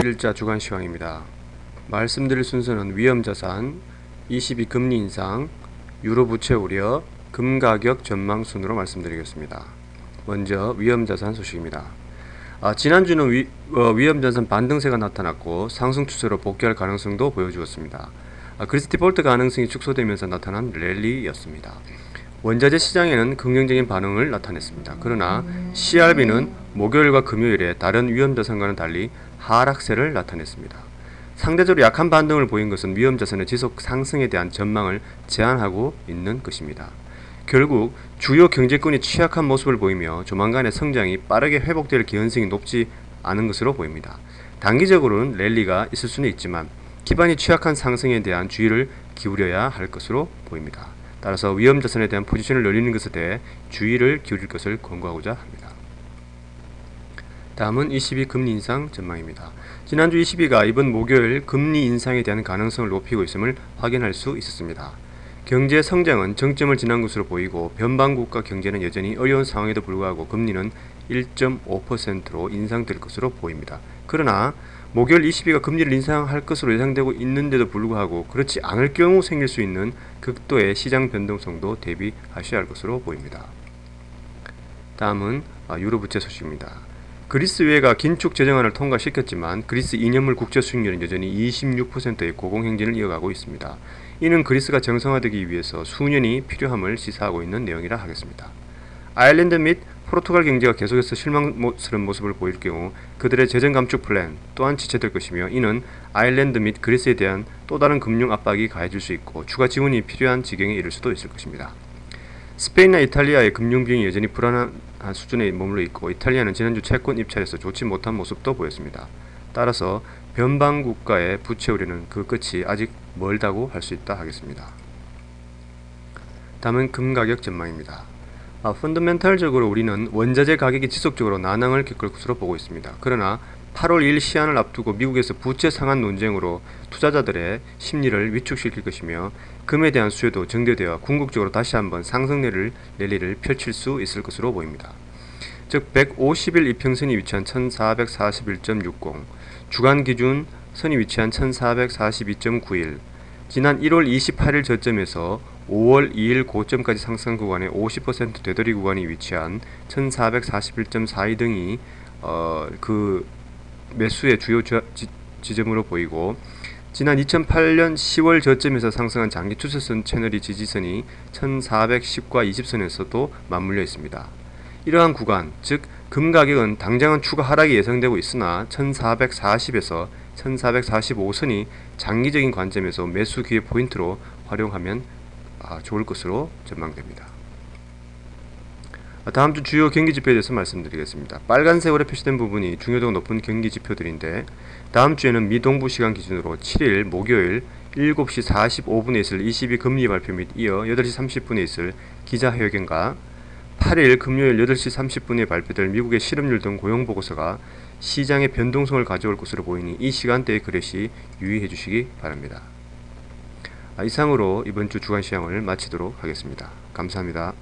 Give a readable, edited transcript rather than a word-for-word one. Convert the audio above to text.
제1자 주간시황입니다. 말씀드릴 순서는 위험자산, 22 금리 인상, 유로 부채 우려, 금 가격 전망 순으로 말씀드리겠습니다. 먼저 위험자산 소식입니다. 지난주는 위험자산 반등세가 나타났고 상승 추세로 복귀할 가능성도 보여주었습니다. 그리스 디폴트 가능성이 축소되면서 나타난 랠리였습니다. 원자재 시장에는 긍정적인 반응을 나타냈습니다. 그러나 CRB는 목요일과 금요일에 다른 위험자산과는 달리 하락세를 나타냈습니다. 상대적으로 약한 반등을 보인 것은 위험자산의 지속 상승에 대한 전망을 제한하고 있는 것입니다. 결국 주요 경제권이 취약한 모습을 보이며 조만간의 성장이 빠르게 회복될 개연성이 높지 않은 것으로 보입니다. 단기적으로는 랠리가 있을 수는 있지만 기반이 취약한 상승에 대한 주의를 기울여야 할 것으로 보입니다. 따라서 위험자산에 대한 포지션을 늘리는 것에 대해 주의를 기울일 것을 권고하고자 합니다. 다음은 22 금리 인상 전망입니다. 지난주 22가 이번 목요일 금리 인상에 대한 가능성을 높이고 있음을 확인할 수 있었습니다. 경제 성장은 정점을 지난 것으로 보이고 변방국가 경제는 여전히 어려운 상황에도 불구하고 금리는 1.5%로 인상될 것으로 보입니다. 그러나 목요일 22가 금리를 인상할 것으로 예상되고 있는데도 불구하고 그렇지 않을 경우 생길 수 있는 극도의 시장 변동성도 대비하셔야 할 것으로 보입니다. 다음은 유로 부채 소식입니다. 그리스 의회가 긴축 재정안을 통과시켰지만 그리스 2년물 국채 수익률은 여전히 26%의 고공행진을 이어가고 있습니다. 이는 그리스가 정상화되기 위해서 수년이 필요함을 시사하고 있는 내용이라 하겠습니다. 아일랜드 및 포르투갈 경제가 계속해서 실망스러운 모습을 보일 경우 그들의 재정 감축 플랜 또한 지체될 것이며 이는 아일랜드 및 그리스에 대한 또 다른 금융 압박이 가해질 수 있고 추가 지원이 필요한 지경에 이를 수도 있을 것입니다. 스페인과 이탈리아의 금융 비용이 여전히 불안한 수준에 머물러 있고 이탈리아는 지난주 채권 입찰에서 좋지 못한 모습도 보였습니다. 따라서 변방 국가의 부채 우려는 그 끝이 아직 멀다고 할 수 있다 하겠습니다. 다음은 금 가격 전망입니다. 펀더멘탈적으로 우리는 원자재 가격이 지속적으로 난항을 겪을 것으로 보고 있습니다. 그러나 8월 2일 시한을 앞두고 미국에서 부채 상한 논쟁으로 투자자들의 심리를 위축시킬 것이며 금에 대한 수요도 정대되어 궁극적으로 다시 한번 상승 랠리를 펼칠 수 있을 것으로 보입니다. 즉 150일 이평선이 위치한 1441.60, 주간 기준 선이 위치한 1442.91, 지난 1월 28일 저점에서 5월 2일 고점까지 상승 구간의 50% 되돌이 구간이 위치한 1441.42 등이 그 매수의 주요 지점으로 보이고 지난 2008년 10월 저점에서 상승한 장기 추세선 채널이 지지선이 1410과 20선에서도 맞물려 있습니다. 이러한 구간, 즉 금 가격은 당장은 추가 하락이 예상되고 있으나 1440에서 1445선이 장기적인 관점에서 매수 기회 포인트로 활용하면 좋을 것으로 전망됩니다. 다음주 주요 경기지표에 대해서 말씀드리겠습니다. 빨간 세월에 표시된 부분이 중요도가 높은 경기지표들인데 다음주에는 미동부 시간 기준으로 7일 목요일 7시 45분에 있을 22 금리 발표 및 이어 8시 30분에 있을 기자회견과 8일 금요일 8시 30분에 발표될 미국의 실업률 등 고용보고서가 시장의 변동성을 가져올 것으로 보이니 이 시간대의 거래시 유의해 주시기 바랍니다. 이상으로 이번 주 주간시황을 마치도록 하겠습니다. 감사합니다.